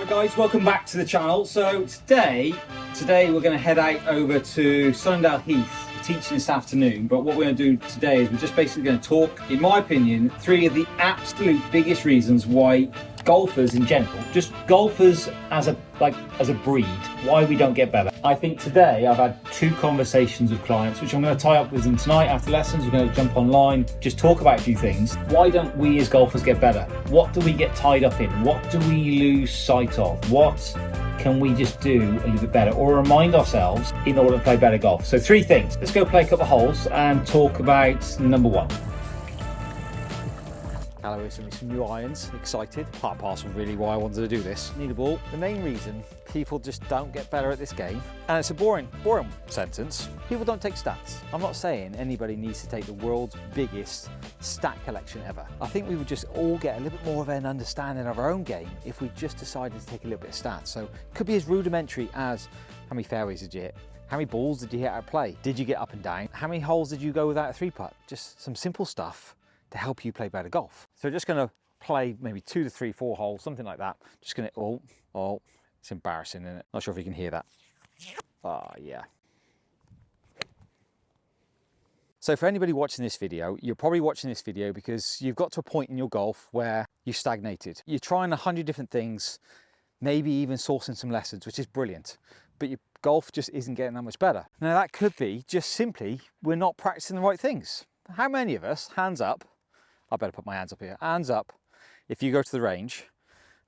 Hi guys, welcome back to the channel. So today we're going to head out over to Sunningdale Heath teaching this afternoon, but what we're going to do today is we're just basically going to talk, in my opinion, three of the absolute biggest reasons why golfers in general, just golfers as a breed, why we don't get better. I think today I've had two conversations with clients, which I'm going to tie up with them tonight after lessons. We're going to jump online, just talk about a few things. Why don't we as golfers get better? What do we get tied up in? What do we lose sight of? What can we just do a little bit better or remind ourselves in order to play better golf? So three things. Let's go play a couple of holes and talk about number one. Callaway sent me some new irons, excited. Part and parcel really why I wanted to do this. Need a ball. The main reason people just don't get better at this game, and it's a boring sentence, people don't take stats. I'm not saying anybody needs to take the world's biggest stat collection ever. I think we would just all get a little bit more of an understanding of our own game if we just decided to take a little bit of stats. So it could be as rudimentary as how many fairways did you hit? How many balls did you hit out of play? Did you get up and down? How many holes did you go without a three putt? Just some simple stuff to help you play better golf. So just going to play maybe 2 to 3, 4 holes, something like that. Just going to, oh, it's embarrassing, isn't it? Not sure if you can hear that. Oh, yeah. So for anybody watching this video, you're probably watching this video because you've got to a point in your golf where you stagnated. You're trying 100 different things, maybe even sourcing some lessons, which is brilliant, but your golf just isn't getting that much better. Now that could be just simply we're not practicing the right things. How many of us, hands up, I better put my hands up here. Hands up if you go to the range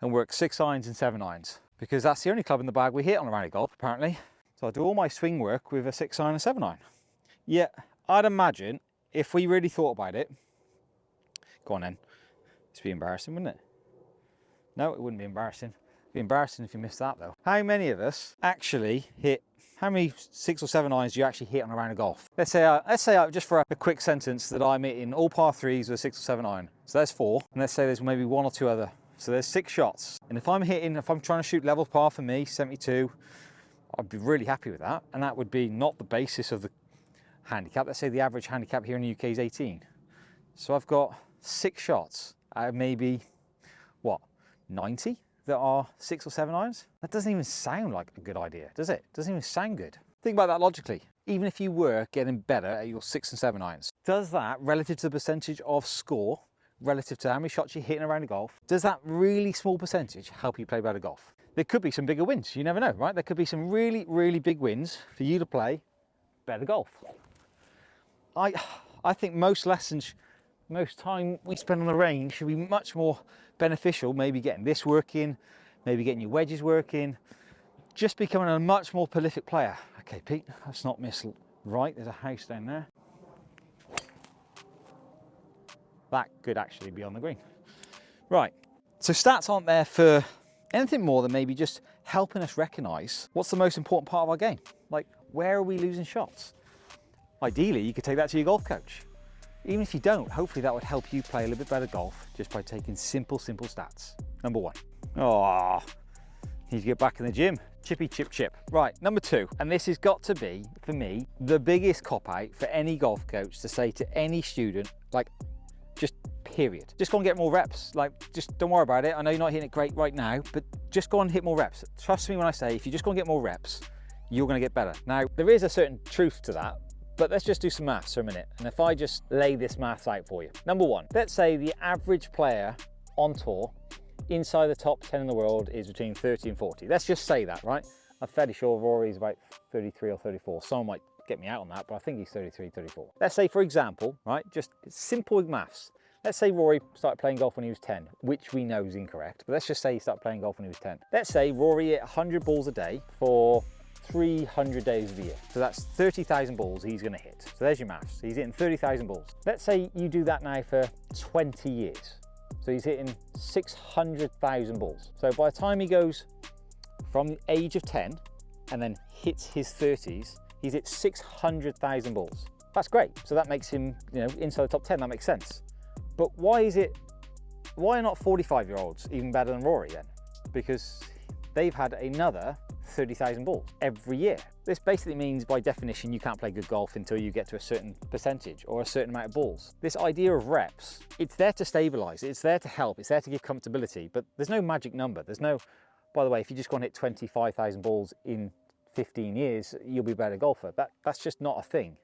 and work 6 irons and 7 irons, because that's the only club in the bag we hit on a round of golf, apparently. So I do all my swing work with a 6 iron and 7 iron. Yeah, I'd imagine if we really thought about it, go on then, it'd be embarrassing, wouldn't it? No, it wouldn't be embarrassing. It'd be embarrassing if you missed that though. How many of us actually hit, how many 6 or 7 irons do you actually hit on a round of golf? Let's say just for a quick sentence that I'm hitting all par 3s with a 6 or 7 iron. So there's 4, and let's say there's maybe 1 or 2 other. So there's 6 shots. And if I'm trying to shoot level par for me, 72, I'd be really happy with that. And that would be not the basis of the handicap. Let's say the average handicap here in the UK is 18. So I've got 6 shots out of maybe, what, 90? That are 6 or 7 irons? That doesn't even sound like a good idea, does it? Doesn't even sound good. Think about that logically. Even if you were getting better at your 6 and 7 irons, does that, relative to the percentage of score, relative to how many shots you're hitting around a golf, does that really small percentage help you play better golf? There could be some bigger wins, you never know, right? There could be some really, really big wins for you to play better golf. I think most time we spend on the range should be much more beneficial, maybe getting this working, maybe getting your wedges working, just becoming a much more prolific player. Okay, Pete, let's not miss right. There's a house down there. That could actually be on the green. Right, so stats aren't there for anything more than maybe just helping us recognize what's the most important part of our game. Like, where are we losing shots? Ideally, you could take that to your golf coach. Even if you don't, hopefully that would help you play a little bit better golf just by taking simple stats. Number 1. Oh, need to get back in the gym. Chippy chip chip. Right, number 2, and this has got to be, for me, the biggest cop-out for any golf coach to say to any student, like, just period. Just go and get more reps. Like, just don't worry about it. I know you're not hitting it great right now, but just go and hit more reps. Trust me when I say, if you just go and get more reps, you're gonna get better. Now, there is a certain truth to that, but let's just do some maths for a minute. And if I just lay this maths out for you. Number 1, let's say the average player on tour inside the top 10 in the world is between 30 and 40. Let's just say that, right? I'm fairly sure Rory's about 33 or 34. Someone might get me out on that, but I think he's 33, 34. Let's say, for example, right, just simple maths. Let's say Rory started playing golf when he was 10, which we know is incorrect, but let's just say he started playing golf when he was 10. Let's say Rory hit 100 balls a day for 300 days of the year. So that's 30,000 balls he's gonna hit. So there's your maths. He's hitting 30,000 balls. Let's say you do that now for 20 years. So he's hitting 600,000 balls. So by the time he goes from the age of 10 and then hits his 30s, he's hit 600,000 balls. That's great. So that makes him, inside the top 10, that makes sense. But why are not 45-year-olds even better than Rory then? Because they've had another 30,000 balls every year. This basically means, by definition, you can't play good golf until you get to a certain percentage or a certain amount of balls. This idea of reps, it's there to stabilize, it's there to help, it's there to give comfortability, but there's no magic number. There's no by the way, if you just go and hit 25,000 balls in 15 years, you'll be a better golfer. That's just not a thing.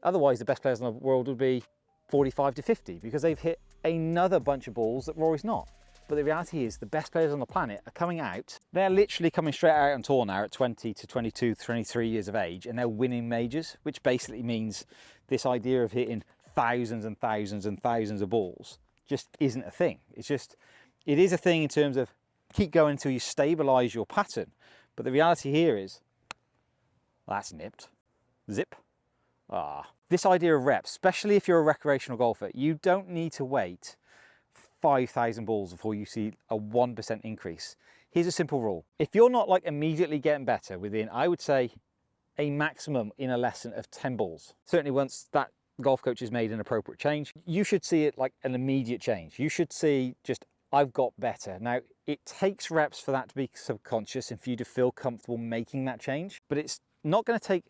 Otherwise, the best players in the world would be 45 to 50 because they've hit another bunch of balls that Rory's not. But the reality is the best players on the planet are coming out. They're literally coming straight out on tour now at 20 to 22, 23 years of age, and they're winning majors, which basically means this idea of hitting thousands and thousands and thousands of balls just isn't a thing. It is a thing in terms of keep going until you stabilize your pattern. But the reality here is, that's nipped. Zip. This idea of reps, especially if you're a recreational golfer, you don't need to wait 5,000 balls before you see a 1% increase. Here's a simple rule. If you're not like immediately getting better within, I would say, a maximum in a lesson of 10 balls, certainly once that golf coach has made an appropriate change, you should see it like an immediate change. You should see just, I've got better. Now, it takes reps for that to be subconscious and for you to feel comfortable making that change, but it's not going to take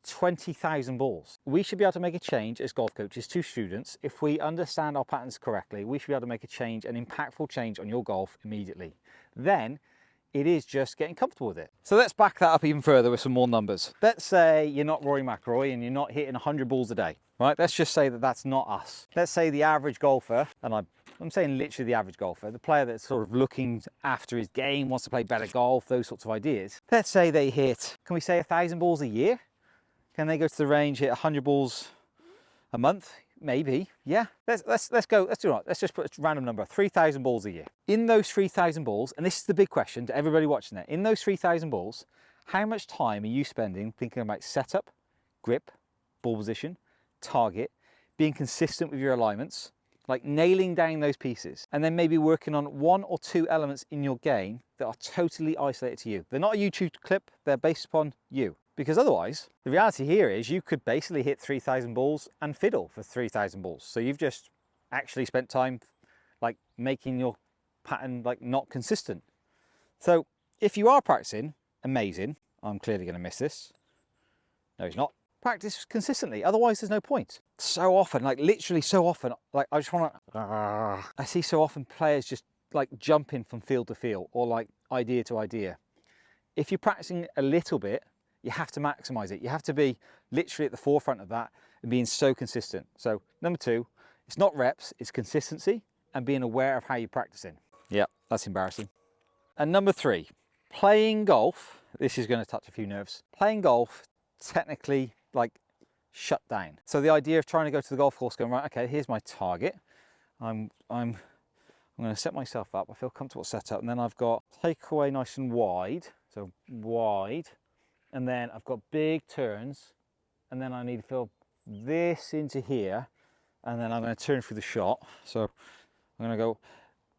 20,000 balls. We should be able to make a change as golf coaches to students. If we understand our patterns correctly, we should be able to make a change, an impactful change on your golf immediately. Then it is just getting comfortable with it. So let's back that up even further with some more numbers. Let's say you're not Rory McIlroy and you're not hitting 100 balls a day, right? Let's just say that that's not us. Let's say the average golfer, and I'm saying literally the average golfer, the player that's sort of looking after his game, wants to play better golf, those sorts of ideas. Let's say they hit, can we say 1,000 balls a year? Can they go to the range, hit 100 balls a month? Maybe, yeah. Let's do it. Let's just put a random number, 3,000 balls a year. In those 3,000 balls, and this is the big question to everybody watching that, in those 3,000 balls, how much time are you spending thinking about setup, grip, ball position, target, being consistent with your alignments, like nailing down those pieces, and then maybe working on 1 or 2 elements in your game that are totally isolated to you. They're not a YouTube clip, they're based upon you. Because otherwise, the reality here is you could basically hit 3,000 balls and fiddle for 3,000 balls. So you've just actually spent time like making your pattern like not consistent. So if you are practicing, amazing. I'm clearly going to miss this. No, he's not. Practice consistently, otherwise there's no point. So often, like literally so often, like I just want to, I see so often players just like jumping from field to field or like idea to idea. If you're practicing a little bit, you have to maximize it. You have to be literally at the forefront of that and being so consistent. So number 2, it's not reps, it's consistency and being aware of how you're practicing. Yeah, that's embarrassing. And number 3, playing golf. This is going to touch a few nerves. Playing golf, technically like shut down. So the idea of trying to go to the golf course going, right, okay, here's my target. I'm going to set myself up. I feel comfortable set up. And then I've got takeaway nice and wide. So wide. And then I've got big turns, and then I need to fill this into here, and then I'm going to turn through the shot. So I'm going to go,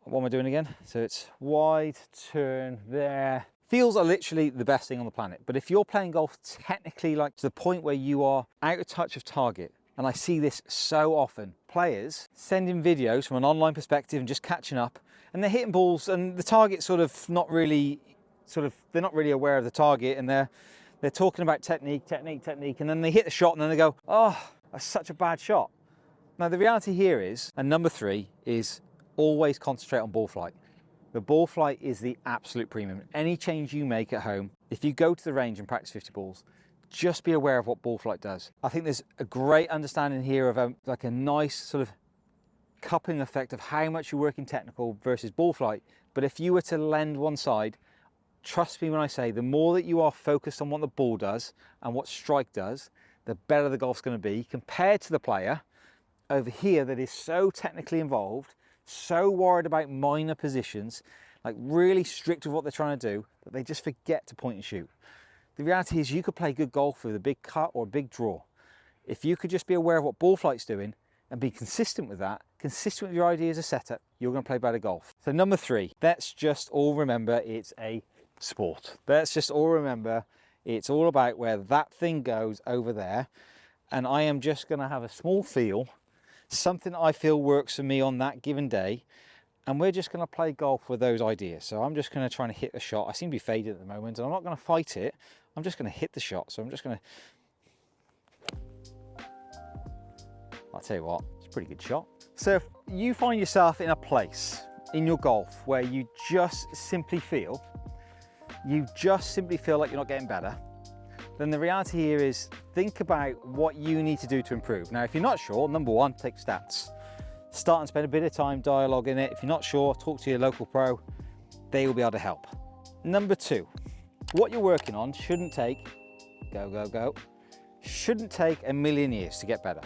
what am I doing again? So it's wide, turn, there. Fields are literally the best thing on the planet. But if you're playing golf technically like to the point where you are out of touch of target, and I see this so often, players sending videos from an online perspective and just catching up, and they're hitting balls, and the target's they're not really aware of the target, and they're talking about technique, and then they hit the shot and then they go, oh, that's such a bad shot. Now the reality here is, and number 3 is always concentrate on ball flight. The ball flight is the absolute premium. Any change you make at home, if you go to the range and practice 50 balls, just be aware of what ball flight does. I think there's a great understanding here of like a nice sort of coupling effect of how much you're working technical versus ball flight. But if you were to lend one side, trust me when I say, the more that you are focused on what the ball does and what strike does, the better the golf's going to be compared to the player over here that is so technically involved, so worried about minor positions, like really strict with what they're trying to do, that they just forget to point and shoot. The reality is you could play good golf with a big cut or a big draw. If you could just be aware of what ball flight's doing and be consistent with that, consistent with your ideas of setup, you're going to play better golf. So number 3, let's just all remember it's a sport. Let's just all remember it's all about where that thing goes over there, and I am just going to have a small feel, something I feel works for me on that given day, and we're just going to play golf with those ideas. So I'm just going to try and hit the shot. I seem to be faded at the moment and I'm not going to fight it. I'm just going to hit the shot. So I'm just going to, I'll tell you what, it's a pretty good shot. So if you find yourself in a place in your golf where you just simply feel you just simply feel like you're not getting better, then the reality here is think about what you need to do to improve. Now, if you're not sure, number one, take stats. Start and spend a bit of time dialoguing it. If you're not sure, talk to your local pro. They will be able to help. Number two, what you're working on shouldn't take, shouldn't take a million years to get better.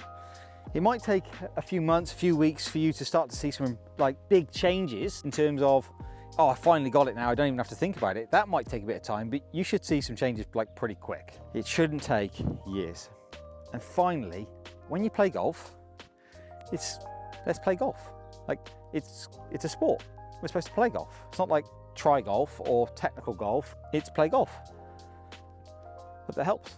It might take a few months, a few weeks for you to start to see some like big changes in terms of, oh, I finally got it now, I don't even have to think about it. That might take a bit of time, but you should see some changes like pretty quick. It shouldn't take years. And finally, when you play golf, let's play golf. Like it's a sport. We're supposed to play golf. It's not like try golf or technical golf, it's play golf. Hope that helps.